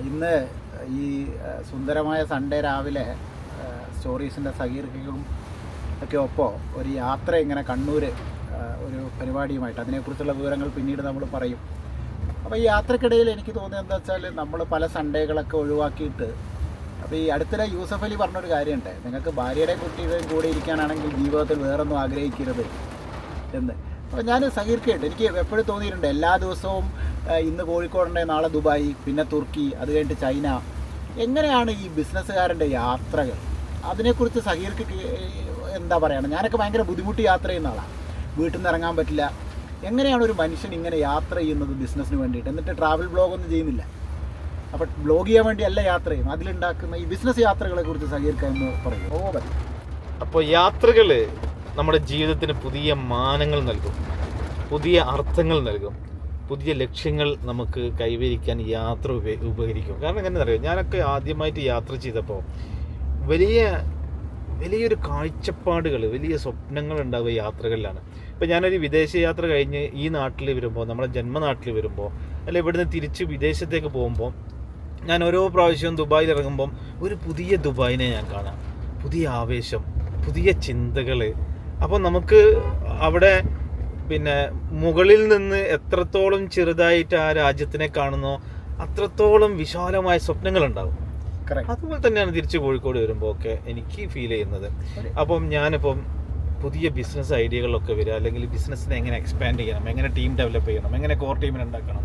ഇന്ന് ഈ സുന്ദരമായ സൺഡേ രാവിലെ സ്റ്റോറീസിൻ്റെ സഹീർക്കും ഒക്കെ ഒപ്പം ഒരു യാത്ര ഇങ്ങനെ കണ്ണൂർ ഒരു പരിപാടിയുമായിട്ട് അതിനെക്കുറിച്ചുള്ള വിവരങ്ങൾ പിന്നീട് നമ്മൾ പറയും. അപ്പോൾ ഈ യാത്രക്കിടയിൽ എനിക്ക് തോന്നിയത് എന്താ വെച്ചാൽ നമ്മൾ പല സൺഡേകളൊക്കെ ഒഴിവാക്കിയിട്ട് അപ്പോൾ ഈ അടുത്തിടെ യൂസഫ് അലി പറഞ്ഞൊരു കാര്യമുണ്ട്, നിങ്ങൾക്ക് ഭാര്യയുടെയും കുട്ടിയുടെയും കൂടെ ഇരിക്കാനാണെങ്കിൽ ജീവിതത്തിൽ വേറൊന്നും ആഗ്രഹിക്കരുത് എന്ന്. അപ്പോൾ ഞാൻ സഹീർക്കായിട്ട് എനിക്ക് എപ്പോഴും തോന്നിയിട്ടുണ്ട്, എല്ലാ ദിവസവും ഇന്ന് കോഴിക്കോടുണ്ട്, നാളെ ദുബായ്, പിന്നെ തുർക്കി, അത് കഴിഞ്ഞിട്ട് ചൈന. എങ്ങനെയാണ് ഈ ബിസിനസ്സുകാരൻ്റെ യാത്രകൾ? അതിനെക്കുറിച്ച് സഹീർക്ക് എന്താ പറയുക? ഞാനൊക്കെ ഭയങ്കര ബുദ്ധിമുട്ടി യാത്ര ചെയ്യുന്ന ആളാണ്, വീട്ടിൽ നിന്ന് ഇറങ്ങാൻ പറ്റില്ല. എങ്ങനെയാണ് ഒരു മനുഷ്യൻ ഇങ്ങനെ യാത്ര ചെയ്യുന്നത് ബിസിനസ്സിന് വേണ്ടിയിട്ട്? എന്നിട്ട് ട്രാവൽ ബ്ലോഗൊന്നും ചെയ്യുന്നില്ല, അപ്പോൾ ബ്ലോഗ് ചെയ്യാൻ വേണ്ടിയല്ല യാത്ര ചെയ്യും. അതിലുണ്ടാക്കുന്ന ഈ ബിസിനസ് യാത്രകളെ കുറിച്ച് സഹീർക്ക് എന്ന് പറയും. അപ്പോൾ യാത്രകൾ നമ്മുടെ ജീവിതത്തിന് പുതിയ മാനങ്ങൾ നൽകും, പുതിയ അർത്ഥങ്ങൾ നൽകും, പുതിയ ലക്ഷ്യങ്ങൾ നമുക്ക് കൈവരിക്കാൻ യാത്ര ഉപകരിക്കും. കാരണം എങ്ങനെ അറിയാം, ഞാനൊക്കെ ആദ്യമായിട്ട് യാത്ര ചെയ്തപ്പോൾ വലിയൊരു കാഴ്ചപ്പാടുകൾ, വലിയ സ്വപ്നങ്ങൾ ഉണ്ടാവുക യാത്രകളിലാണ്. ഇപ്പം ഞാനൊരു വിദേശ യാത്ര കഴിഞ്ഞ് ഈ നാട്ടിൽ വരുമ്പോൾ, നമ്മുടെ ജന്മനാട്ടിൽ വരുമ്പോൾ, അല്ല ഇവിടുന്ന് തിരിച്ച് വിദേശത്തേക്ക് പോകുമ്പോൾ, ഞാൻ ഓരോ പ്രാവശ്യവും ദുബായിൽ ഇറങ്ങുമ്പം ഒരു പുതിയ ദുബായിനെ ഞാൻ കാണാം, പുതിയ ആവേശം, പുതിയ ചിന്തകൾ. അപ്പോൾ നമുക്ക് അവിടെ പിന്നെ മുകളിൽ നിന്ന് എത്രത്തോളം ചെറുതായിട്ട് ആ രാജ്യത്തിനെ കാണുന്നോ അത്രത്തോളം വിശാലമായ സ്വപ്നങ്ങളുണ്ടാകും. അതുപോലെ തന്നെയാണ് തിരിച്ച് കോഴിക്കോട് വരുമ്പോൾ ഒക്കെ എനിക്ക് ഫീൽ ചെയ്യുന്നത്. അപ്പം ഞാനിപ്പം പുതിയ ബിസിനസ് ഐഡിയകളൊക്കെ വരിക, അല്ലെങ്കിൽ ബിസിനസ്സിനെ എങ്ങനെ എക്സ്പാൻഡ് ചെയ്യണം, എങ്ങനെ ടീം ഡെവലപ്പ് ചെയ്യണം, എങ്ങനെ കോർ ടീമിനെ ഉണ്ടാക്കണം,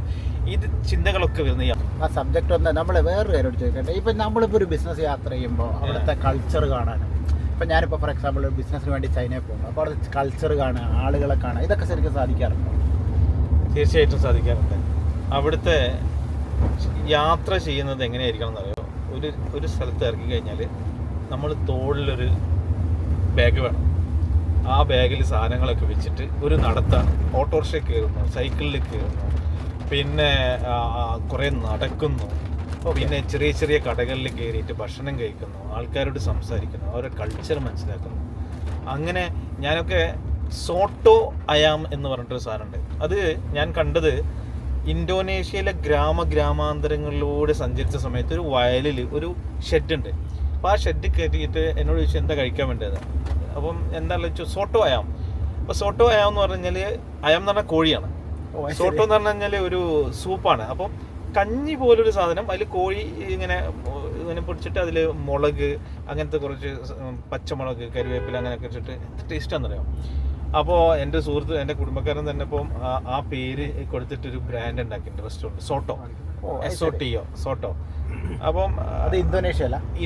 ഇത് ചിന്തകളൊക്കെ വരുന്ന ആ സബ്ജക്റ്റ് ഒന്ന് നമ്മൾ വേറൊരു കാര്യമായിട്ട് ചോദിക്കട്ടെ. ഇപ്പം നമ്മളിപ്പോൾ ഒരു ബിസിനസ് യാത്ര ചെയ്യുമ്പോൾ അവിടുത്തെ കൾച്ചർ കാണാനും, ഇപ്പം ഞാനിപ്പോൾ ഫോർ എക്സാമ്പിൾ ഒരു ബിസിനസ്സിന് വേണ്ടി ചൈനയിൽ പോകുമ്പോൾ അപ്പോൾ അവിടെ കൾച്ചർ കാണുക, ആളുകളെ കാണുക, ഇതൊക്കെ ശരിക്കും സാധിക്കാറുണ്ടോ? തീർച്ചയായിട്ടും സാധിക്കാറുണ്ട്. അവിടുത്തെ യാത്ര ചെയ്യുന്നത് എങ്ങനെയായിരിക്കണം എന്നറിയോ? ഒരു സ്ഥലത്ത് ഇറങ്ങി കഴിഞ്ഞാൽ നമ്മൾ തോളിലൊരു ബാഗ് വേണം, ആ ബാഗിൽ സാധനങ്ങളൊക്കെ വെച്ചിട്ട് ഒരു നടത്താണ്. ഓട്ടോറിക്ഷ കയറുന്നു, സൈക്കിളിൽ കയറുന്നു, പിന്നെ കുറേ നടക്കുന്നു, പിന്നെ ചെറിയ ചെറിയ കടകളിൽ കയറിയിട്ട് ഭക്ഷണം കഴിക്കുന്നു, ആൾക്കാരോട് സംസാരിക്കുന്നു, അവരുടെ കൾച്ചർ മനസ്സിലാക്കുന്നു. അങ്ങനെ ഞാനൊക്കെ സോട്ടോ അയാം എന്ന് പറഞ്ഞിട്ടൊരു സാധനമുണ്ട്. അത് ഞാൻ കണ്ടത് ഇന്തോനേഷ്യയിലെ ഗ്രാമാന്തരങ്ങളിലൂടെ സഞ്ചരിച്ച സമയത്ത് ഒരു വയലിൽ ഒരു ഷെഡുണ്ട്. അപ്പോൾ ആ ഷെഡ് കയറ്റിയിട്ട് എന്നോട് ചോദിച്ചു എന്താ കഴിക്കാൻ വേണ്ടത്. അപ്പം എന്താണെന്ന് വെച്ചാൽ സോട്ടോ അയാം. അപ്പോൾ സോട്ടോ അയാം എന്ന് പറഞ്ഞു കഴിഞ്ഞാൽ, അയാം എന്ന് പറഞ്ഞാൽ കോഴിയാണ്, സോട്ടോ എന്ന് പറഞ്ഞു കഴിഞ്ഞാൽ ഒരു സൂപ്പാണ്. അപ്പം കഞ്ഞി പോലൊരു സാധനം, അതിൽ കോഴി ഇങ്ങനെ പിടിച്ചിട്ട് അതിൽ മുളക്, അങ്ങനത്തെ കുറച്ച് പച്ചമുളക്, കരിവേപ്പില അങ്ങനെയൊക്കെ വെച്ചിട്ട് എന്ത് ടേസ്റ്റാണെന്നറിയാം. അപ്പോൾ എൻ്റെ സുഹൃത്ത്, എൻ്റെ കുടുംബക്കാരൻ തന്നെ ഇപ്പം ആ പേര് കൊടുത്തിട്ടൊരു ബ്രാൻഡ് ഉണ്ടാക്കിയിട്ടുണ്ട്, റെസ്റ്റോറൻറ്റ് സോട്ടോ, SOTO സോട്ടോ. അപ്പം അത്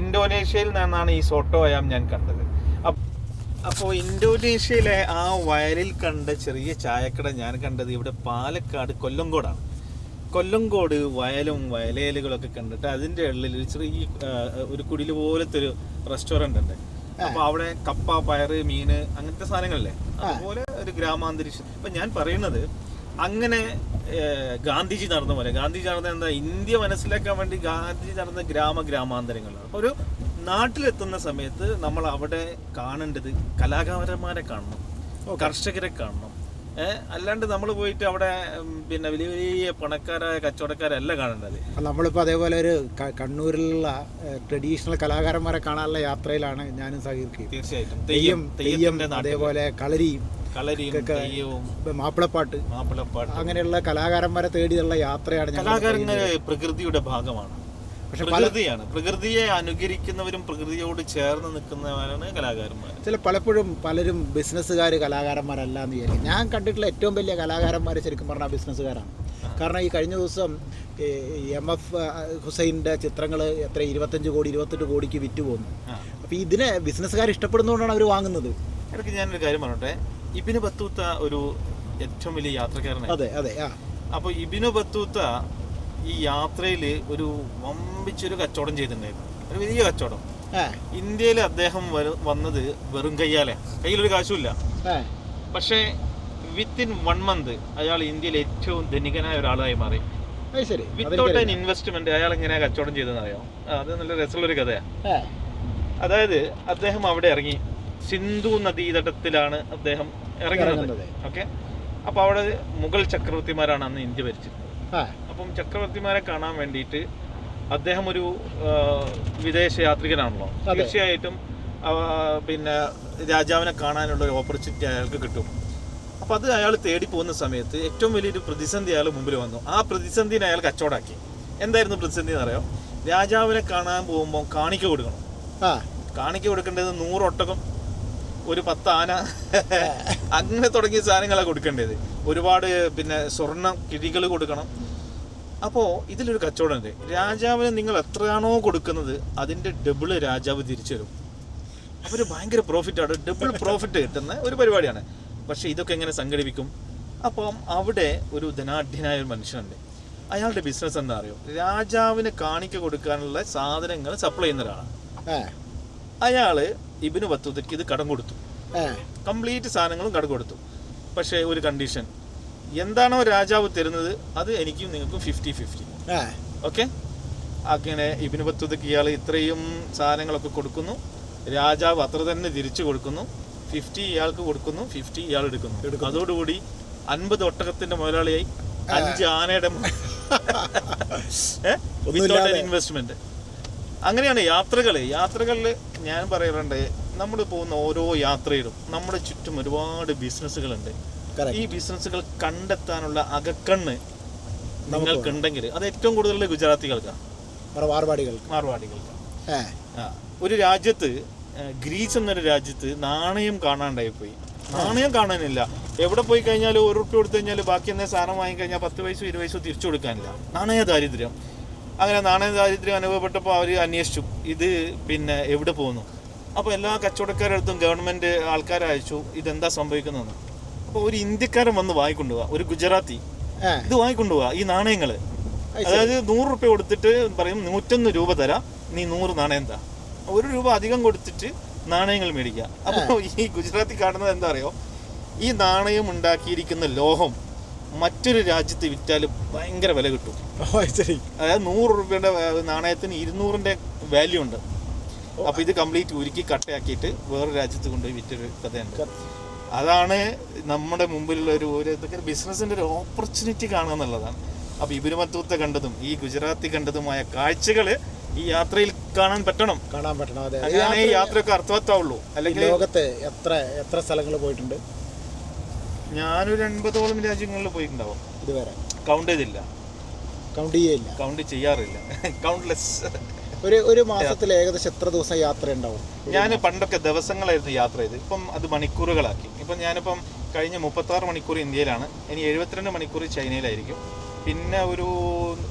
ഇന്തോനേഷ്യയിൽ നിന്നാണ് ഈ സോട്ടോ അയാം ഞാൻ കണ്ടത്. അപ്പോൾ ഇന്തോനേഷ്യയിലെ ആ വയലിൽ കണ്ട ചെറിയ ചായക്കട ഞാൻ കണ്ടത് ഇവിടെ പാലക്കാട് കൊല്ലങ്കോടാണ്. കൊല്ലങ്കോട് വയലും വയലേലുകളൊക്കെ കണ്ടിട്ട് അതിൻ്റെ ഉള്ളിൽ ഒരു ചെറിയ ഒരു കുടിൽ പോലത്തെ ഒരു റെസ്റ്റോറൻ്റ് ഉണ്ട്. അപ്പോൾ അവിടെ കപ്പ, പയറ്, മീന്, അങ്ങനത്തെ സാധനങ്ങളല്ലേ, അതുപോലെ ഒരു ഗ്രാമാന്തരീക്ഷം. അപ്പം ഞാൻ പറയുന്നത് അങ്ങനെ ഗാന്ധിജി നടന്ന പോലെ, ഗാന്ധിജി നടന്ന എന്താ, ഇന്ത്യ മനസ്സിലാക്കാൻ വേണ്ടി ഗാന്ധിജി നടന്ന ഗ്രാമാന്തരങ്ങളാണ്. അപ്പോൾ ഒരു നാട്ടിലെത്തുന്ന സമയത്ത് നമ്മൾ അവിടെ കാണേണ്ടത് കലാകാരന്മാരെ കാണണം, കർഷകരെ കാണണം. അല്ലാണ്ട് നമ്മൾ പോയിട്ട് അവിടെ പിന്നെ വലിയ വലിയ പണക്കാരായ കച്ചവടക്കാരല്ല കാണേണ്ടത്. നമ്മളിപ്പോൾ അതേപോലെ ഒരു കണ്ണൂരിലുള്ള ട്രഡീഷണൽ കലാകാരന്മാരെ കാണാനുള്ള യാത്രയിലാണ് ഞാനും സഹീർക്കും. തീർച്ചയായിട്ടും തെയ്യം, അതേപോലെ കളരിയും മാപ്പിളപ്പാട്ട്, അങ്ങനെയുള്ള കലാകാരന്മാരെ തേടിയുള്ള യാത്രയാണ്. കലാകാരന്മാർ പ്രകൃതിയുടെ ഭാഗമാണ്, പ്രകൃതിയെ അനുകരിക്കുന്നവരും പ്രകൃതിയോട് ചേർന്ന് നിൽക്കുന്നവരാണ് കലാകാരന്മാർ. പലപ്പോഴും പലരും ബിസിനസ്സുകാർ കലാകാരന്മാരല്ല എന്ന് വിചാരിക്കും. ഞാൻ കണ്ടിട്ടുള്ള ഏറ്റവും വലിയ കലാകാരന്മാർ ശരിക്കും പറഞ്ഞാൽ ബിസിനസ്സുകാരാണ്. കാരണം ഈ കഴിഞ്ഞ ദിവസം MF ഹുസൈൻ്റെ ചിത്രങ്ങൾ 25 കോടി 28 കോടിക്ക് വിറ്റ് പോകുന്നു. അപ്പോൾ ഇതിനെ ബിസിനസ്സുകാർ ഇഷ്ടപ്പെടുന്നതുകൊണ്ടാണ് അവർ വാങ്ങുന്നത്. ഇടയ്ക്ക് ഞാനൊരു കാര്യം പറഞ്ഞോട്ടെ, ഇബ്നു ബത്തൂത്ത ഒരു ഏറ്റവും വലിയ യാത്രക്കാരനാണ്. അതെ. അപ്പോൾ ഇബ്നു ബത്തൂത്ത ഈ യാത്രയിൽ ഒരു വമ്പിച്ചൊരു കച്ചവടം ചെയ്തിട്ടുണ്ടായിരുന്നു, ഒരു വലിയ കച്ചവടം. ഇന്ത്യയിൽ അദ്ദേഹം വന്നത് വെറും കയ്യിലൊരു കാശുമില്ല. പക്ഷേ വിത്തിൻ 1 month അയാൾ ഇന്ത്യയിൽ ഏറ്റവും ധനികനായ ഒരാളായി മാറി. വിത്തൗട്ട് ആൻ ഇൻവെസ്റ്റ്മെന്റ് അയാൾ എങ്ങനെയാ കച്ചവടം ചെയ്തതെന്നറിയാം. അത് നല്ല രസമുള്ളൊരു കഥയാണ്. അതായത് അദ്ദേഹം അവിടെ ഇറങ്ങി, സിന്ധു നദീതടത്തിലാണ് അദ്ദേഹം ഇറങ്ങുന്നത്. ഓക്കെ, അപ്പോൾ അവിടെ മുഗൾ ചക്രവർത്തിമാരാണ് അന്ന് ഇന്ത്യ ഭരിച്ചിരുന്നത്. അപ്പം ചക്രവർത്തിമാരെ കാണാൻ വേണ്ടിയിട്ട് അദ്ദേഹം ഒരു വിദേശ യാത്രികനാണല്ലോ, തീർച്ചയായിട്ടും പിന്നെ രാജാവിനെ കാണാനുള്ള ഒരു ഓപ്പർച്യൂണിറ്റി അയാൾക്ക് കിട്ടും. അപ്പോൾ അത് അയാൾ തേടി പോകുന്ന സമയത്ത് ഏറ്റവും വലിയൊരു പ്രതിസന്ധി അയാൾ മുമ്പിൽ വന്നു. ആ പ്രതിസന്ധിനെ അയാൾ കച്ചവടാക്കി. എന്തായിരുന്നു പ്രതിസന്ധി എന്നറിയോ? രാജാവിനെ കാണാൻ പോകുമ്പോൾ കാണിക്ക കൊടുക്കണം. കാണിക്ക കൊടുക്കേണ്ടത് 100 ഒട്ടകം, ഒരു 10 ആന, അങ്ങനെ തുടങ്ങിയ സാധനങ്ങളാണ് കൊടുക്കേണ്ടത്. ഒരുപാട് പിന്നെ സ്വർണ്ണ കിഴികൾ കൊടുക്കണം. അപ്പോൾ ഇതിലൊരു കച്ചവടമുണ്ട്. രാജാവിന് നിങ്ങൾ എത്രയാണോ കൊടുക്കുന്നത് അതിൻ്റെ ഡബിള് രാജാവ് തിരിച്ചു തരും. അവർ ഭയങ്കര പ്രോഫിറ്റാണ്, ഡബിൾ പ്രോഫിറ്റ് കിട്ടുന്ന ഒരു പരിപാടിയാണ്. പക്ഷേ ഇതൊക്കെ എങ്ങനെ സംഘടിപ്പിക്കും? അപ്പം അവിടെ ഒരു ധനാഢ്യനായ ഒരു മനുഷ്യനുണ്ട്. അയാളുടെ ബിസിനസ് എന്താ അറിയോ? രാജാവിന് കാണിക്ക കൊടുക്കാനുള്ള സാധനങ്ങൾ സപ്ലൈ ചെയ്യുന്ന ഒരാളാണ്. അയാള് ഇബ്നു ബത്തൂത്തയ്ക്ക് ഇത് കടം കൊടുത്തു, കംപ്ലീറ്റ് സാധനങ്ങളും കടം കൊടുത്തു. പക്ഷേ ഒരു കണ്ടീഷൻ, എന്താണോ രാജാവ് തരുന്നത് അത് എനിക്കും നിങ്ങൾക്കും 50-50. ഓക്കെ, അങ്ങനെ ഇബ്നു ബത്തൂത്തയ്ക്ക് ഇയാൾ ഇത്രയും സാധനങ്ങളൊക്കെ കൊടുക്കുന്നു, രാജാവ് അത്ര തന്നെ തിരിച്ചു കൊടുക്കുന്നു. 50 ഇയാൾക്ക് കൊടുക്കുന്നു, 50 ഇയാൾ എടുക്കുന്നു. അതോടുകൂടി 50 ഒട്ടകത്തിന്റെ മുതലാളിയായി, 5 ആനയുടെ ഇൻവെസ്റ്റ്മെന്റ്. അങ്ങനെയാണ് യാത്രകളിൽ ഞാൻ പറയാറുണ്ട്, നമ്മൾ പോകുന്ന ഓരോ യാത്രയിലും നമ്മുടെ ചുറ്റും ഒരുപാട് ബിസിനസ്സുകളുണ്ട്. ഈ ബിസിനസ്സുകൾ കണ്ടെത്താനുള്ള അകക്കണ്ണ് നിങ്ങൾക്കുണ്ടെങ്കിൽ അത് ഏറ്റവും കൂടുതൽ ഗുജറാത്തികൾക്കാണ്, മാർവാടികൾക്ക്. ഒരു രാജ്യത്ത്, ഗ്രീസ് എന്നൊരു രാജ്യത്ത് നാണയം കാണാണ്ടായി പോയി. നാണയം കാണാനില്ല. എവിടെ പോയി കഴിഞ്ഞാൽ 1 റുപ്യ കൊടുത്തു കഴിഞ്ഞാൽ ബാക്കി എന്ന സാധനം വാങ്ങിക്കഴിഞ്ഞാൽ 10 പൈസ 20 പൈസ തിരിച്ചു കൊടുക്കാനില്ല. നാണയ ദാരിദ്ര്യം. അങ്ങനെ നാണയ ദാരിദ്ര്യം അനുഭവപ്പെട്ടപ്പോൾ അവർ അന്വേഷിച്ചു ഇത് പിന്നെ എവിടെ പോകുന്നു. അപ്പോൾ എല്ലാ കച്ചവടക്കാരുടെ അടുത്തും ഗവൺമെൻറ് ആൾക്കാരെ അയച്ചു ഇതെന്താ സംഭവിക്കുന്നതെന്ന്. അപ്പോൾ ഒരു ഇന്ത്യക്കാരൻ വന്ന് വാങ്ങിക്കൊണ്ടുപോവാ, ഒരു ഗുജറാത്തി ഇത് വാങ്ങിക്കൊണ്ടുപോവാ ഈ നാണയങ്ങൾ. അതായത് 100 റുപ്യ കൊടുത്തിട്ട് പറയും 101 രൂപ തരാം, നീ 100 നാണയം താ. 1 രൂപ അധികം കൊടുത്തിട്ട് നാണയങ്ങൾ മേടിക്കുക. അപ്പോൾ ഈ ഗുജറാത്തി കാണുന്നത് എന്താ അറിയോ? ഈ നാണയം ഉണ്ടാക്കിയിരിക്കുന്ന ലോഹം മറ്റൊരു രാജ്യത്ത് വിറ്റാൽ ഭയങ്കര വില കിട്ടും. അതായത് 100 രൂപയുടെ നാണയത്തിന് 200ന്റെ വാല്യൂ ഉണ്ട്. അപ്പോൾ ഇത് കംപ്ലീറ്റ് ഉരുക്കി കട്ടയാക്കിയിട്ട് വേറെ രാജ്യത്ത് കൊണ്ടുപോയി വിറ്റൊരു കഥയുണ്ട്. അതാണ് നമ്മുടെ മുമ്പിലുള്ള ഒരു ബിസിനസിന്റെ ഒരു ഓപ്പർച്യൂണിറ്റി കാണുക എന്നുള്ളതാണ്. അപ്പോൾ ഇബ്നു ബത്തൂത്ത കണ്ടതും ഈ ഗുജറാത്തി കണ്ടതുമായ കാഴ്ചകൾ ഈ യാത്രയിൽ കാണാൻ പറ്റണം. അതാണ് ഈ യാത്രയൊക്കെ അർത്ഥവത്താവുള്ളൂ. അല്ലെങ്കിൽ ലോകത്തെ എത്ര സ്ഥലങ്ങൾ പോയിട്ടുണ്ട്? ഞാനൊരു 80ഓളം രാജ്യങ്ങളിൽ പോയിട്ടുണ്ടാവും. ഇതുവരെ കൗണ്ട് ചെയ്തില്ല, കൗണ്ട് ചെയ്യാറില്ല, കൗണ്ട്ലെസ്. ഒരു മാസത്തിൽ ഏകദേശം എത്ര ദിവസം യാത്ര ഉണ്ടാവും? ഞാൻ പണ്ടൊക്കെ ദിവസങ്ങളായിരുന്നു യാത്ര ചെയ്ത്, ഇപ്പം അത് മണിക്കൂറുകളാക്കി. ഇപ്പം ഞാനിപ്പം കഴിഞ്ഞ 36 മണിക്കൂർ ഇന്ത്യയിലാണ്, ഇനി 72 മണിക്കൂർ ചൈനയിലായിരിക്കും, പിന്നെ ഒരു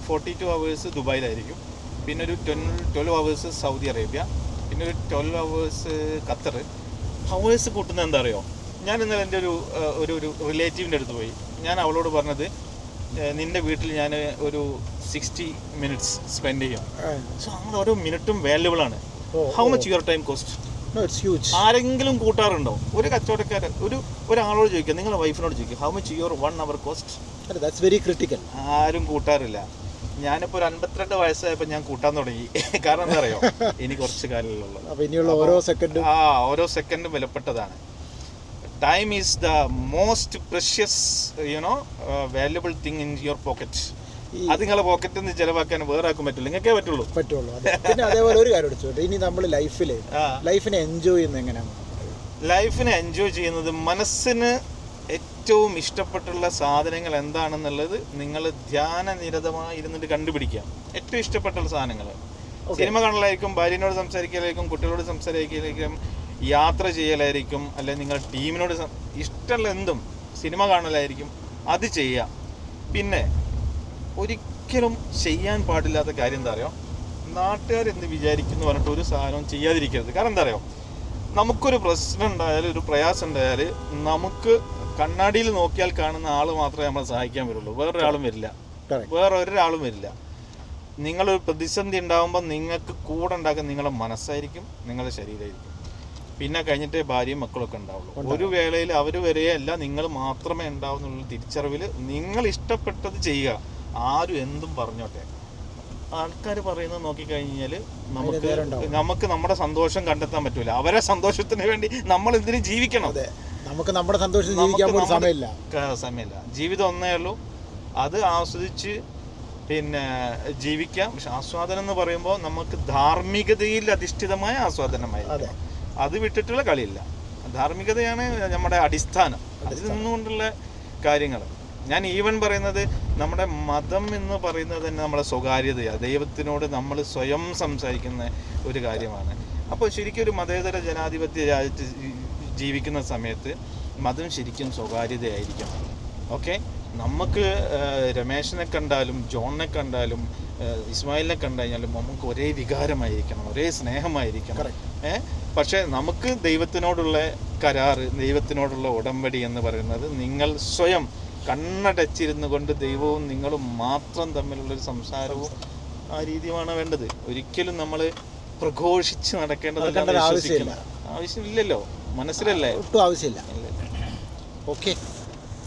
42 അവേഴ്സ് ദുബായിലായിരിക്കും, പിന്നെ ഒരു 12 അവേഴ്സ് സൗദി അറേബ്യ, പിന്നെ ഒരു 12 അവേഴ്സ് ഖത്തർ. അവേഴ്സ് കൂട്ടുന്നത് എന്താ അറിയോ? ഞാൻ ഇന്നലെ എൻ്റെ ഒരു റിലേറ്റീവിൻ്റെ അടുത്ത് പോയി. ഞാൻ അവളോട് പറഞ്ഞത് നിൻ്റെ വീട്ടിൽ ഞാൻ ഒരു 60 മിനിറ്റ്സ് സ്പെൻഡ് ചെയ്യും. സോ അങ്ങനെ ഓരോ മിനിറ്റും വാല്യുബിൾ ആണ്. How much your time cost? ആരെങ്കിലും കൂട്ടാറുണ്ടോ? ഒരു കച്ചവടക്കാരൻ ഒരാളോട് ചോദിക്കുക, നിങ്ങളുടെ വൈഫിനോട് ചോദിക്കുക, how much your 1 hour cost? That's very critical. ആരും കൂട്ടാറില്ല. ഞാനിപ്പോൾ ഒരു 52 വയസ്സായപ്പോൾ ഞാൻ കൂട്ടാൻ തുടങ്ങി. കാരണം എന്താ അറിയോ? ഇനി കുറച്ച് കാലങ്ങളുള്ളത്. ഓരോ സെക്കൻഡും വിലപ്പെട്ടതാണ്. Time is the most precious valuable thing in your pocket. അത് നിങ്ങളെ പോക്കറ്റിൽ നിന്ന് ചിലവാക്കാൻ വേറെ ആർക്കും പറ്റില്ല, നിങ്ങൾക്കേ പറ്റുള്ളൂ. പിന്നെ അതേപോലെ ഒരു കാര്യം ചോദിച്ചോട്ടെ, ഇനി നമ്മൾ ലൈഫിനെ എൻജോയ് ചെയ്യുന്നത് എങ്ങനെയാണ്? ലൈഫിനെ എൻജോയ് ചെയ്യുന്നത് മനസ്സിന് ഏറ്റവും ഇഷ്ടപ്പെട്ടുള്ള സാധനങ്ങൾ എന്താണെന്നുള്ളത് നിങ്ങൾ ധ്യാനനിരതമായി ഇരുന്നിട്ട് കണ്ടുപിടിക്കുക. ഏറ്റവും ഇഷ്ടപ്പെട്ടുള്ള സാധനങ്ങൾ സിനിമ കാണലായിരിക്കും, ഭാര്യനോട് സംസാരിക്കലായിരിക്കും, കുട്ടികളോട് സംസാരിക്കലായിരിക്കും, യാത്ര ചെയ്യലായിരിക്കും, അല്ലെങ്കിൽ നിങ്ങൾ ടീമിനോട് ഇഷ്ടമുള്ള എന്തും, സിനിമ കാണലായിരിക്കും, അത് ചെയ്യുക. പിന്നെ ഒരിക്കലും ചെയ്യാൻ പാടില്ലാത്ത കാര്യം എന്താ അറിയോ? നാട്ടുകാരെന്ത് വിചാരിക്കുന്നു പറഞ്ഞിട്ട് ഒരു സാധനവും ചെയ്യാതിരിക്കരുത്. കാരണം എന്താ അറിയോ? നമുക്കൊരു പ്രശ്നം ഉണ്ടായാലും ഒരു പ്രയാസം ഉണ്ടായാൽ നമുക്ക് കണ്ണാടിയിൽ നോക്കിയാൽ കാണുന്ന ആൾ മാത്രമേ നമ്മളെ സഹായിക്കാൻ വരുള്ളൂ, വേറൊരാളും വരില്ല. നിങ്ങളൊരു പ്രതിസന്ധി ഉണ്ടാകുമ്പോൾ നിങ്ങൾക്ക് കൂടെ ഉണ്ടാക്കുന്ന നിങ്ങളുടെ മനസ്സായിരിക്കും, നിങ്ങളുടെ ശരീരമായിരിക്കും. പിന്നെ കഴിഞ്ഞിട്ടേ ഭാര്യയും മക്കളൊക്കെ ഉണ്ടാവുള്ളൂ. ഒരു വേളയിൽ അവർ വരെയല്ല, നിങ്ങൾ മാത്രമേ ഉണ്ടാവുന്നുള്ള തിരിച്ചറിവിൽ നിങ്ങൾ ഇഷ്ടപ്പെട്ടത് ചെയ്യുക. ആരും എന്തും പറഞ്ഞോട്ടെ. ആൾക്കാർ പറയുന്നത് നോക്കിക്കഴിഞ്ഞാൽ നമുക്ക് നമ്മുടെ സന്തോഷം കണ്ടെത്താൻ പറ്റൂല. അവരെ സന്തോഷത്തിന് വേണ്ടി നമ്മൾ എന്തിനും ജീവിക്കണം. നമുക്ക് നമ്മുടെ സന്തോഷം ജീവിക്കാൻ സമയമില്ല. ജീവിതം ഒന്നേ ഉള്ളൂ. അത് ആസ്വദിച്ച് പിന്നെ ജീവിക്കാം. പക്ഷെ ആസ്വാദനം എന്ന് പറയുമ്പോൾ നമുക്ക് ധാർമ്മികതയിൽ അധിഷ്ഠിതമായ ആസ്വാദനമായിരിക്കും. അത് വിട്ടിട്ടുള്ള കളിയില്ല. ധാർമ്മികതയാണ് നമ്മുടെ അടിസ്ഥാനം. അതിൽ നിന്നുകൊണ്ടുള്ള കാര്യങ്ങൾ. ഞാൻ ഈവൻ പറയുന്നത് നമ്മുടെ മതം എന്ന് പറയുന്നത് തന്നെ നമ്മുടെ സ്വകാര്യതയാണ്. ദൈവത്തിനോട് നമ്മൾ സ്വയം സംസാരിക്കുന്ന ഒരു കാര്യമാണ്. അപ്പോൾ ശരിക്കും ഒരു മതേതര ജനാധിപത്യ രാജ്യത്ത് ജീവിക്കുന്ന സമയത്ത് മതം ശരിക്കും സ്വകാര്യതയായിരിക്കണം. ഓക്കെ, നമുക്ക് രമേശിനെ കണ്ടാലും ജോണിനെ കണ്ടാലും ഇസ്മായിലിനെ കണ്ടു കഴിഞ്ഞാലും നമുക്ക് ഒരേ വികാരമായിരിക്കണം, ഒരേ സ്നേഹമായിരിക്കണം. പക്ഷേ നമുക്ക് ദൈവത്തിനോടുള്ള കരാറ്, ദൈവത്തിനോടുള്ള ഉടമ്പടി എന്ന് പറയുന്നത് നിങ്ങൾ സ്വയം കണ്ണടച്ചിരുന്നു കൊണ്ട് ദൈവവും നിങ്ങളും മാത്രം തമ്മിലുള്ളൊരു സംസാരവും ആ രീതിയുമാണ് വേണ്ടത്. ഒരിക്കലും നമ്മൾ പ്രഘോഷിച്ച് നടക്കേണ്ടതല്ല. ആവശ്യമില്ലല്ലോ, മനസ്സിലല്ലേ? ഒട്ടും ആവശ്യമില്ല. ഓക്കെ.